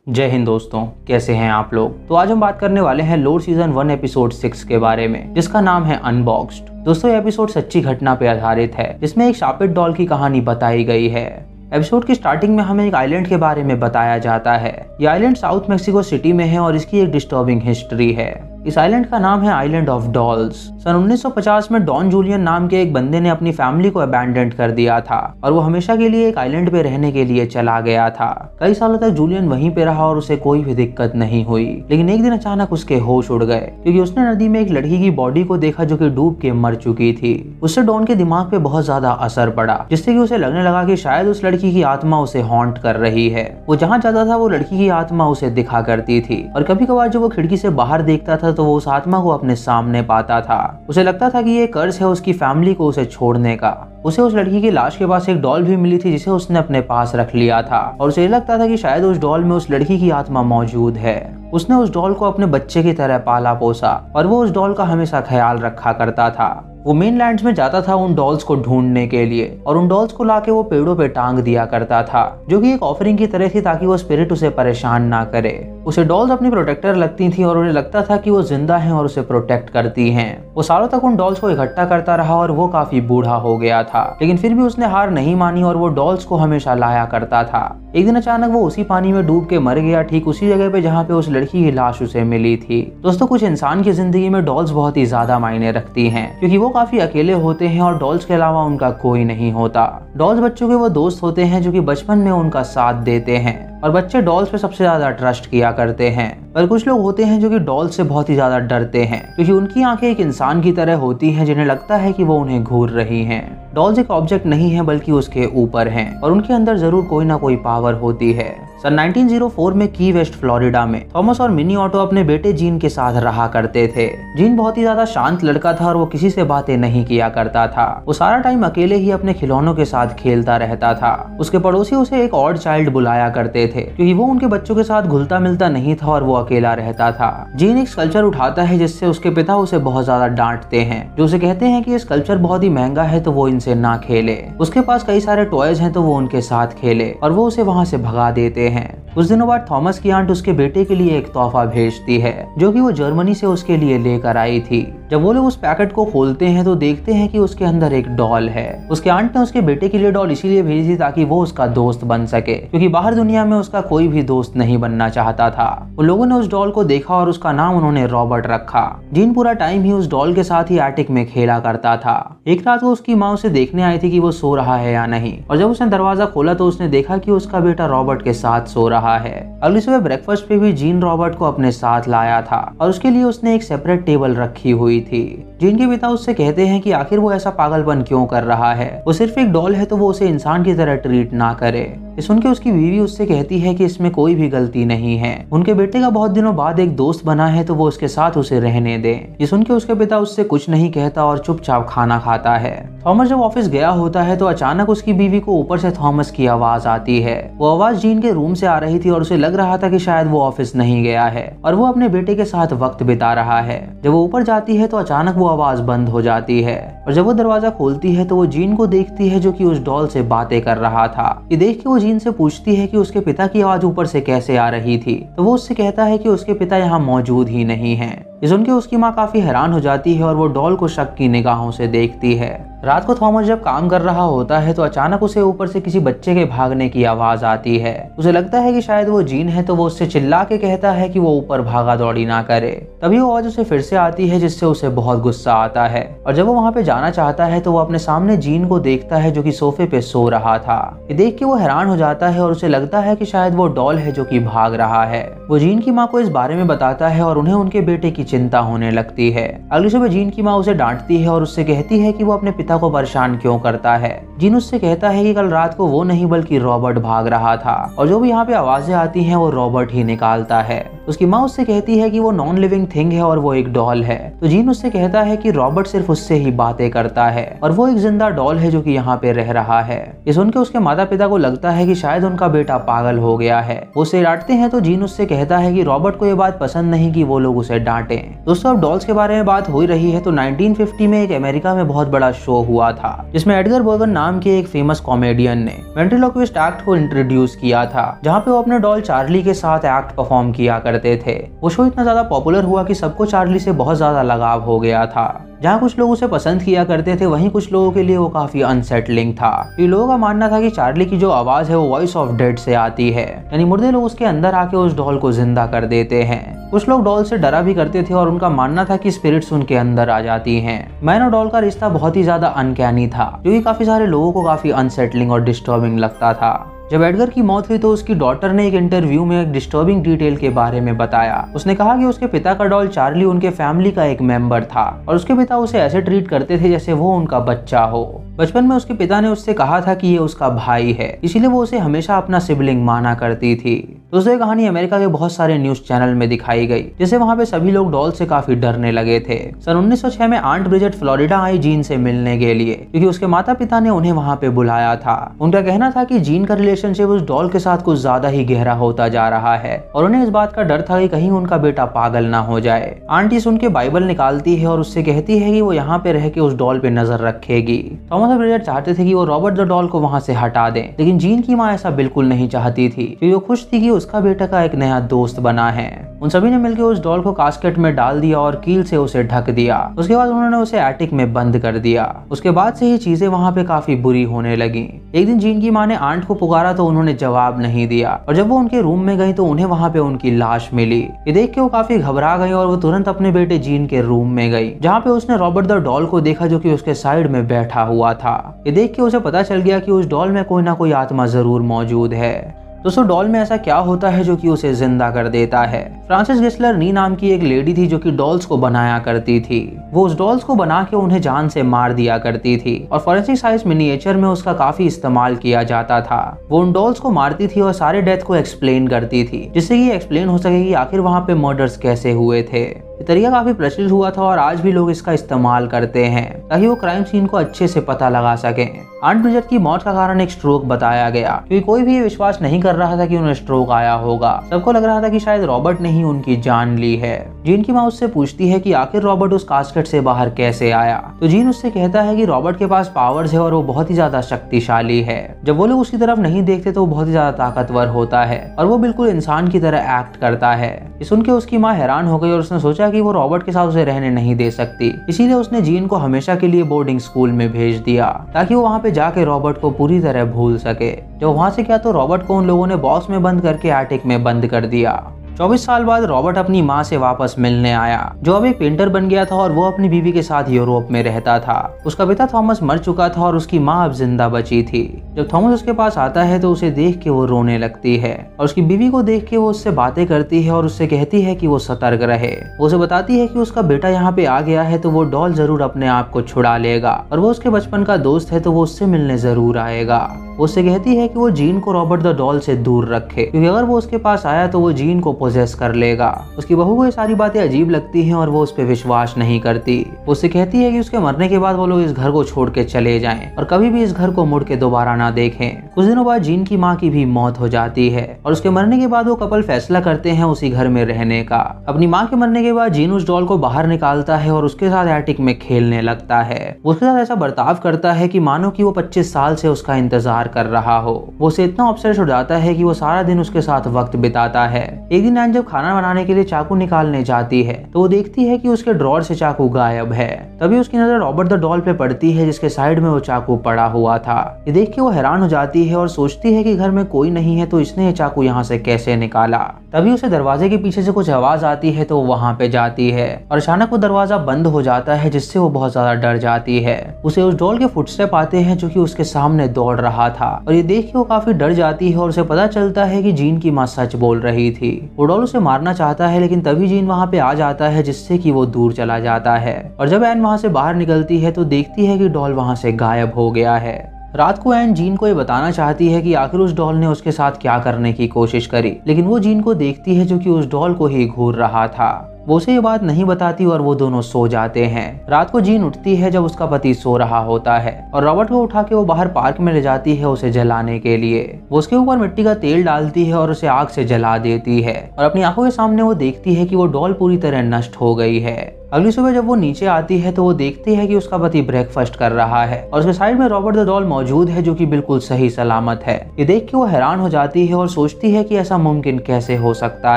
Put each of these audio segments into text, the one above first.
जय हिंद दोस्तों, कैसे हैं आप लोग। तो आज हम बात करने वाले हैं लोड सीजन 1 एपिसोड 6 के बारे में, जिसका नाम है अनबॉक्स्ड। दोस्तों ये एपिसोड सच्ची घटना पे आधारित है, जिसमें एक शापित डॉल की कहानी बताई गई है। एपिसोड की स्टार्टिंग में हमें एक आइलैंड के बारे में बताया जाता है। ये आइलैंड साउथ मेक्सिको सिटी में है और इसकी एक डिस्टर्बिंग हिस्ट्री है। इस आइलैंड का नाम है आइलैंड ऑफ डॉल्स। सन 1950 में डॉन जूलियन नाम के एक बंदे ने अपनी फैमिली को अबैंडन कर दिया था और वो हमेशा के लिए एक आइलैंड पे रहने के लिए चला गया था। कई सालों तक जूलियन वहीं पे रहा और उसे कोई भी दिक्कत नहीं हुई, लेकिन एक दिन अचानक उसके होश उड़ गए क्योंकि उसने नदी में एक लड़की की बॉडी को देखा जो कि डूब के मर चुकी थी। उससे डॉन के दिमाग पे बहुत ज्यादा असर पड़ा, जिससे कि उसे लगने लगा कि शायद उस लड़की की आत्मा उसे हॉन्ट कर रही है। वो जहाँ जाता था वो लड़की की आत्मा उसे दिखा करती थी और कभी कभार जब वो खिड़की से बाहर देखता था तो वो उस आत्मा को अपने सामने पाता था। उसे लगता था कि ये कर्ज है उसकी फैमिली को उसे छोड़ने का। उसे उस लड़की की लाश के पास एक डॉल भी मिली थी जिसे उसने अपने पास रख लिया था और उसे लगता था कि शायद उस डॉल में उस लड़की की आत्मा मौजूद है। उसने उस डॉल को अपने बच्चे की तरह पाला पोसा और वो उस डॉल का हमेशा ख्याल रखा करता था। वो मेनलैंड्स में जाता था उन डॉल्स को ढूंढने के लिए और उन डॉल्स को लाके वो पेड़ों पे टांग दिया करता था, जो कि एक ऑफरिंग की तरह थी ताकि वो स्पिरिट उसे परेशान ना करे। उसे डॉल्स अपनी प्रोटेक्टर लगती थी और उन्हें लगता था कि वो जिंदा हैं और उसे प्रोटेक्ट करती हैं। वो सालों तक उन डॉल्स को इकट्ठा करता रहा और वो काफी बूढ़ा हो गया था, लेकिन फिर भी उसने हार नहीं मानी और वो डॉल्स को हमेशा लाया करता था। एक दिन अचानक वो उसी पानी में डूब के मर गया, ठीक उसी जगह पे जहाँ पे उस लड़की की लाश उसे मिली थी। दोस्तों कुछ इंसान की जिंदगी में डॉल्स बहुत ही ज्यादा मायने रखती हैं, क्योंकि वो काफी अकेले होते हैं और डॉल्स के अलावा उनका कोई नहीं होता। डॉल्स बच्चों के वो दोस्त होते हैं जो कि बचपन में उनका साथ देते हैं और बच्चे डॉल्स पे सबसे ज्यादा ट्रस्ट किया करते हैं। पर कुछ लोग होते हैं जो कि डॉल्स से बहुत ही ज्यादा डरते हैं, क्योंकि उनकी आंखें एक इंसान की तरह होती हैं जिन्हें लगता है कि वो उन्हें घूर रही हैं। डॉल्स एक ऑब्जेक्ट नहीं है बल्कि उसके ऊपर हैं और उनके अंदर जरूर कोई ना कोई पावर होती है। सन 1904 में की वेस्ट फ्लोरिडा में थॉमस और मिनी ऑटो अपने बेटे जीन के साथ रहा करते थे। जीन बहुत ही ज्यादा शांत लड़का था और वो किसी से बातें नहीं किया करता था। वो सारा टाइम अकेले ही अपने खिलौनों के साथ खेलता रहता था। उसके पड़ोसी उसे एक ऑड चाइल्ड बुलाया करते थे क्योंकि वो उनके बच्चों के साथ घुलता मिलता नहीं था और वो अकेला रहता था। जीन एक स्कल्पचर उठाता है जिससे उसके पिता उसे बहुत ज्यादा डांटते हैं, जो उसे कहते हैं कि ये स्कल्पचर बहुत ही महंगा है तो वो इनसे ना खेले। उसके पास कई सारे टॉयज हैं तो वो उनके साथ खेले और वो उसे वहाँ से भगा देते हैं। कुछ दिनों बाद थॉमस की आंट उसके बेटे के लिए एक तोहफा भेजती है जो कि वो जर्मनी से उसके लिए लेकर आई थी। जब वो लोग उस पैकेट को खोलते हैं तो देखते हैं कि उसके अंदर एक डॉल है। उसके आंट ने उसके बेटे के लिए डॉल इसीलिए भेजी थी ताकि वो उसका दोस्त बन सके, क्योंकि बाहर दुनिया में उसका कोई भी दोस्त नहीं बनना चाहता था। उन लोगों ने उस डॉल को देखा और उसका नाम उन्होंने रॉबर्ट रखा। जीन पूरा टाइम ही उस डॉल के साथ ही एटिक में खेला करता था। एक रात को उसकी माँ उसे देखने आई थी कि वो सो रहा है या नहीं, और जब उसने दरवाजा खोला तो उसने देखा कि उसका बेटा रॉबर्ट के साथ सो रहा है। अगली सुबह ब्रेकफास्ट पे भी जीन रॉबर्ट को अपने साथ लाया था और उसके लिए उसने एक सेपरेट टेबल रखी हुई थी। जीन के पिता उससे कहते हैं कि आखिर वो ऐसा पागलपन क्यों कर रहा है, वो सिर्फ एक डॉल है तो वो उसे इंसान की तरह ट्रीट ना करे। ये सुन के उसकी बीवी उससे कहती है कि इसमें कोई भी गलती नहीं है, उनके बेटे का बहुत दिनों बाद एक दोस्त बना है तो वो उसके साथ उसे रहने दे। ये सुन के उसके पिता उससे कुछ नहीं कहता और चुपचाप खाना खाता है। थॉमस जब ऑफिस गया होता है तो अचानक उसकी बीवी को ऊपर से थॉमस की आवाज आती है। वो आवाज जीन के रूम से आ रही थी और उसे लग रहा था कि शायद वो ऑफिस नहीं गया है और वो अपने बेटे के साथ वक्त बिता रहा है। जब वो ऊपर जाती है तो अचानक वो आवाज बंद हो जाती है और जब वो दरवाजा खोलती है तो वो जीन को देखती है जो कि उस डॉल से बातें कर रहा था। ये देख के वो जीन से पूछती है कि उसके पिता की आवाज ऊपर से कैसे आ रही थी, तो वो उससे कहता है कि उसके पिता यहाँ मौजूद ही नहीं है। ये सुन के उसकी माँ काफी हैरान हो जाती है और वो डॉल को शक की निगाहों से देखती है। रात को थॉमस जब काम कर रहा होता है तो अचानक उसे ऊपर से किसी बच्चे के भागने की आवाज आती है। उसे लगता है कि शायद वो जीन है तो वो उससे चिल्ला के कहता है कि वो ऊपर भागा दौड़ी ना करे। तभी वो आवाज उसे फिर से आती है जिससे उसे बहुत गुस्सा आता है और जब वो वहाँ पे जाना चाहता है तो वो अपने सामने जीन को देखता है जो कि सोफे पे सो रहा था। ये देख के वो हैरान हो जाता है और उसे लगता है कि शायद वो डॉल है जो कि भाग रहा है। वो जीन की माँ को इस बारे में बताता है और उन्हें उनके बेटे की चिंता होने लगती है। अगली सुबह जीन की माँ उसे डांटती है और उससे कहती है कि वो अपने पिता को परेशान क्यों करता है। जीन उससे कहता है कि कल रात को वो नहीं बल्कि रॉबर्ट भाग रहा था और जो भी यहाँ पे आवाजें आती हैं वो रॉबर्ट ही निकालता है। उसकी माँ उससे कहती है कि वो नॉन लिविंग थिंग है और वो एक डॉल है। तो जीन उससे कहता है कि रॉबर्ट सिर्फ उससे ही बातें करता है और वो एक जिंदा डॉल है जो कि यहाँ पे रह रहा है। ये सुनकर उसके माता पिता को लगता है कि शायद उनका बेटा पागल हो गया है। वो उसे डांटते हैं तो जीन उससे कहता है कि रॉबर्ट को ये बात पसंद नहीं कि वो लोग उसे डांटे। दोस्तों, अब डॉल्स के बारे में बात हो रही है तो 1950 में एक अमेरिका में बहुत बड़ा शो हुआ था जिसमें एडगर बर्गन नाम के एक फेमस कॉमेडियन ने वेंट्रिलोक्विस्ट एक्ट को इंट्रोड्यूस किया था, जहाँ पे वो अपने डॉल चार्ली के साथ एक्ट परफॉर्म किया करते थे। वो शो इतना ज्यादा पॉपुलर हुआ कि सबको चार्ली से बहुत ज्यादा लगाव हो गया था। जहाँ कुछ लोग उसे पसंद किया करते थे वहीं कुछ लोगों के लिए वो काफी अनसेटलिंग था। ये लोगों का मानना था कि चार्ली की जो आवाज है वो वॉइस ऑफ डेड से आती है, यानी मुर्दे लोग उसके अंदर आके उस डॉल को जिंदा कर देते हैं। कुछ लोग डॉल से डरा भी करते थे और उनका मानना था कि स्पिरिट्स उनके अंदर आ जाती हैं। मैन और डॉल का रिश्ता बहुत ही ज्यादा अनकैनी था, जो कि काफी सारे लोगों को काफी अनसेटलिंग और डिस्टर्बिंग लगता था। जब एडगर की मौत हुई तो उसकी डॉटर ने एक इंटरव्यू में एक डिस्टर्बिंग डिटेल के बारे में बताया। उसने कहा कि उसके पिता का डॉल चार्ली उनके फैमिली का एक मेंबर था और उसके पिता उसे ऐसे ट्रीट करते थे जैसे वो उनका बच्चा हो। बचपन में उसके पिता ने उससे कहा था कि ये उसका भाई है, इसीलिए वो उसे हमेशा अपना सिबलिंग माना करती थी। दोस्तों, ये कहानी अमेरिका के बहुत सारे न्यूज चैनल में दिखाई गई, जिससे वहाँ पे सभी लोग डॉल से काफी डरने लगे थे। सन 1906 में आंट ब्रिजेट फ्लोरिडा आई जीन से मिलने के लिए, क्योंकि उसके माता पिता ने उन्हें वहाँ पे बुलाया था। उनका कहना था कि जीन का रिलेशनशिप उस डॉल के साथ कुछ ज्यादा ही गहरा होता जा रहा है और उन्हें इस बात का डर था कि कहीं उनका बेटा पागल ना हो जाए। आंटी सुन के बाइबल निकालती है और उससे कहती है कि वो यहाँ पे रह के उस डॉल पे नजर रखेगी। थॉमस ब्रिजेट चाहते थे कि वो रॉबर्ट द डॉल को वहाँ से हटा दें, लेकिन जीन की माँ ऐसा बिल्कुल नहीं चाहती थी, क्योंकि वो खुश थी कि उसका बेटा का एक नया दोस्त बना है। उन सभी ने मिलकर उस डॉल को कास्केट में डाल दिया और कील से उसे ढक दिया। उसके बाद उन्होंने उसे एटिक में बंद कर दिया। उसके बाद से ही चीजें वहाँ पे काफी बुरी होने लगी। एक दिन जीन की माँ ने आंट को पुकारा तो उन्होंने जवाब नहीं दिया और जब वो उनके रूम में गई तो उन्हें वहाँ पे उनकी लाश मिली। ये देख के वो काफी घबरा गई और वो तुरंत अपने बेटे जीन के रूम में गई, जहाँ पे उसने रॉबर्ट द डॉल को देखा जो कि उसके साइड में बैठा हुआ था। ये देख के उसे पता चल गया कि उस डॉल में कोई ना कोई आत्मा जरूर मौजूद है। दोस्तों, डॉल में ऐसा क्या होता है जो कि उसे जिंदा कर देता है? फ्रांसिस गेस्लर नी नाम की एक लेडी थी जो कि डॉल्स को बनाया करती थी। वो उस डॉल्स को बना के उन्हें जान से मार दिया करती थी और फॉरेंसिक साइंस मिनिएचर में उसका काफी इस्तेमाल किया जाता था। वो उन डॉल्स को मारती थी और सारे डेथ को एक्सप्लेन करती थी, जिससे कि एक्सप्लेन हो सके कि आखिर वहाँ पे मर्डर्स कैसे हुए थे। ये तरीका काफी प्रचलित हुआ था और आज भी लोग इसका इस्तेमाल करते हैं ताकि वो क्राइम सीन को अच्छे से पता लगा सकें। आंट ब्रिजेट की मौत का कारण एक स्ट्रोक बताया गया, क्योंकि कोई भी ये विश्वास नहीं कर रहा था कि उन्हें स्ट्रोक आया होगा। सबको लग रहा था कि शायद रॉबर्ट ने ही उनकी जान ली है। जीन की माँ उससे पूछती है कि आखिर रॉबर्ट उस कास्केट से बाहर कैसे आया, तो जीन उससे कहता है कि रॉबर्ट के पास पावर्स है और वो बहुत ही ज्यादा शक्तिशाली है। जब वो लोग उसकी तरफ नहीं देखते तो वो बहुत ही ज्यादा ताकतवर होता है और वो बिल्कुल इंसान की तरह एक्ट करता है। ये सुन के उसकी माँ हैरान हो गई और उसने सोचा कि वो रॉबर्ट के साथ उसे रहने नहीं दे सकती, इसीलिए उसने जीन को हमेशा के लिए बोर्डिंग स्कूल में भेज दिया ताकि वो वहाँ पे जाके रॉबर्ट को पूरी तरह भूल सके। जब वहाँ से क्या तो रॉबर्ट को उन लोगों ने बॉक्स में बंद करके एटिक में बंद कर दिया। 24 साल बाद रॉबर्ट अपनी माँ से वापस मिलने आया, जो अब एक पेंटर बन गया था और वो अपनी बीवी के साथ यूरोप में रहता था। उसका पिता थॉमस मर चुका था और उसकी माँ अब जिंदा बची थी। जब थॉमस उसके पास आता है तो उसे देख के वो रोने लगती है और उसकी बीवी को देख के वो उससे बातें करती है और उससे कहती है कि वो सतर्क रहे। वो उसे बताती है कि उसका बेटा यहाँ पे आ गया है तो वो डॉल जरूर अपने आप को छुड़ा लेगा और वो उसके बचपन का दोस्त है तो वो उससे मिलने जरूर आएगा। वो उससे कहती है कि वो जीन को रॉबर्ट द डॉल से दूर रखे, क्योंकि अगर वो उसके पास आया तो वो जीन को पोजेस कर लेगा। उसकी बहू को ये सारी बातें अजीब लगती हैं और वो उस पर विश्वास नहीं करती। वो उससे कहती है कि उसके मरने के बाद वो लोग इस घर को छोड़ के चले जाएं और कभी भी इस घर को मुड़ के दोबारा ना देखें। कुछ दिनों बाद जीन की माँ की भी मौत हो जाती है और उसके मरने के बाद वो कपल फैसला करते हैं उसी घर में रहने का। अपनी माँ के मरने के बाद जीन उस डॉल को बाहर निकालता है और उसके साथ एटिक में खेलने लगता है। उसके साथ ऐसा बर्ताव करता है कि मानो कि वो 25 साल से उसका इंतजार कर रहा हो। वो उसे इतना ऑब्सेस्ड हो जाता है कि वो सारा दिन उसके साथ वक्त बिताता है। एक दिन एन जब खाना बनाने के लिए चाकू निकालने जाती है तो वो देखती है कि उसके ड्रॉर से चाकू गायब है। तभी उसकी नजर रॉबर्ट द डॉल पे पड़ती है जिसके साइड में वो चाकू पड़ा हुआ था। ये देख के वो हैरान हो जाती है और सोचती है कि घर में कोई नहीं है तो इसने ये चाकू यहाँ से कैसे निकाला। तभी उसे दरवाजे के पीछे से कुछ आवाज आती है तो वो वहाँ पे जाती है और अचानक वो दरवाजा बंद हो जाता है, जिससे वो बहुत ज्यादा डर जाती है। उसे उस डॉल के फुटस्टेप आते हैं जो कि उसके सामने दौड़ रहा था और ये देख के वो काफी डर जाती है और उसे पता चलता है कि जीन की माँ सच बोल रही थी। वो डॉल उसे मारना चाहता है लेकिन तभी जीन वहाँ पे आ जाता है, जिससे कि वो दूर चला जाता है और जब एन वहाँ से बाहर निकलती है तो देखती है कि डॉल वहाँ से गायब हो गया है। रात को एन जीन को ये बताना चाहती है कि आखिर उस डॉल ने उसके साथ क्या करने की कोशिश करी, लेकिन वो जीन को देखती है जो कि उस डॉल को ही घूर रहा था। वो उसे ये बात नहीं बताती और वो दोनों सो जाते हैं। रात को जीन उठती है जब उसका पति सो रहा होता है और रॉबर्ट को उठा के वो बाहर पार्क में ले जाती है उसे जलाने के लिए। वो उसके ऊपर मिट्टी का तेल डालती है और उसे आग से जला देती है और अपनी आंखों के सामने वो देखती है कि वो डॉल पूरी तरह नष्ट हो गई है। अगली सुबह जब वो नीचे आती है तो वो देखती है कि उसका पति ब्रेकफास्ट कर रहा है और उसके साइड में रॉबर्ट द डॉल मौजूद है जो कि बिल्कुल सही सलामत है। ये देख के वो हैरान हो जाती है और सोचती है कि ऐसा मुमकिन कैसे हो सकता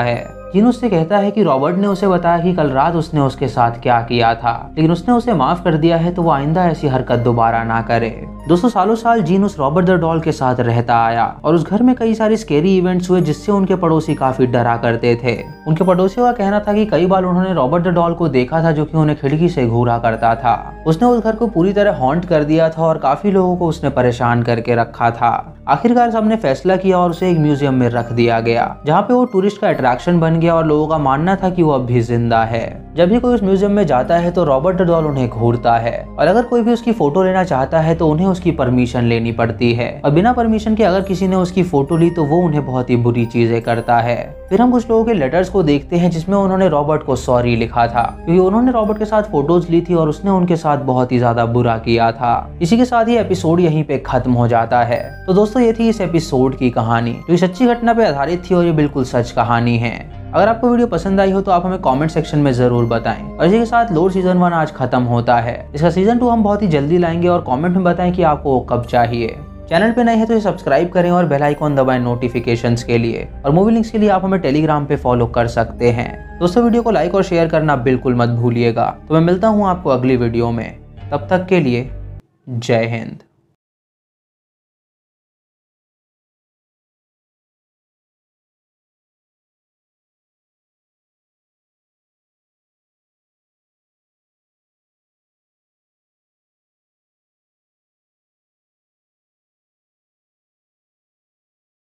है। जीन उससे कहता है कि रॉबर्ट ने उसे बताया कि कल रात उसने उसके साथ क्या किया था, लेकिन उसने उसे माफ कर दिया है तो वो आइंदा ऐसी हरकत दोबारा ना करे। दोस्तों सालों साल जीन उस रॉबर्ट द डॉल के साथ रहता आया और उस घर में कई सारे स्केरी इवेंट्स हुए जिससे उनके पड़ोसी काफी डरा करते थे। उनके पड़ोसियों का कहना था कि कई बार उन्होंने रॉबर्ट द डॉल को देखा था जो कि उन्हें खिड़की से घूरा करता था। उसने उस घर को पूरी तरह हॉन्ट कर दिया था और काफी लोगों को उसने परेशान करके रखा था। आखिरकार सबने फैसला किया और उसे एक म्यूजियम में रख दिया गया जहाँ पे वो टूरिस्ट का अट्रैक्शन बन गया और लोगों का मानना था कि वो अब भी जिंदा है। जब भी कोई उस म्यूजियम में जाता है तो रॉबर्ट द डॉल उन्हें घूरता है और अगर कोई भी उसकी फोटो लेना चाहता है तो उन्हें उसकी परमिशन लेनी पड़ती है और बिना परमिशन के अगर किसी ने उसकी फोटो ली तो वो उन्हें बहुत ही बुरी चीजें करता है। फिर हम कुछ लोगों के लेटर्स को देखते हैं जिसमें उन्होंने रॉबर्ट को सॉरी लिखा था क्योंकि उन्होंने रॉबर्ट के साथ फोटोज ली थी और उसने उनके साथ बहुत ही ज्यादा बुरा किया था। इसी के साथ ये एपिसोड यहीं पे खत्म हो जाता है। तो दोस्तों ये थी इस एपिसोड की कहानी जो इस सच्ची घटना पे आधारित थी और ये बिल्कुल सच कहानी है। अगर आपको वीडियो पसंद आई हो तो आप हमें कमेंट सेक्शन में जरूर बताएं। और इसी के साथ लोर सीजन 1 आज खत्म होता है। इसका सीजन 2 हम बहुत ही जल्दी लाएंगे और कमेंट में बताएं कि आपको वो कब चाहिए। चैनल पे नए हैं तो इसे सब्सक्राइब करें और बेल आइकॉन दबाएं नोटिफिकेशंस के लिए। और मूवी लिंक्स के लिए आप हमें टेलीग्राम पे फॉलो कर सकते हैं। दोस्तों वीडियो को लाइक और शेयर करना बिल्कुल मत भूलिएगा। तो मैं मिलता हूँ आपको अगली वीडियो में, तब तक के लिए जय हिंद।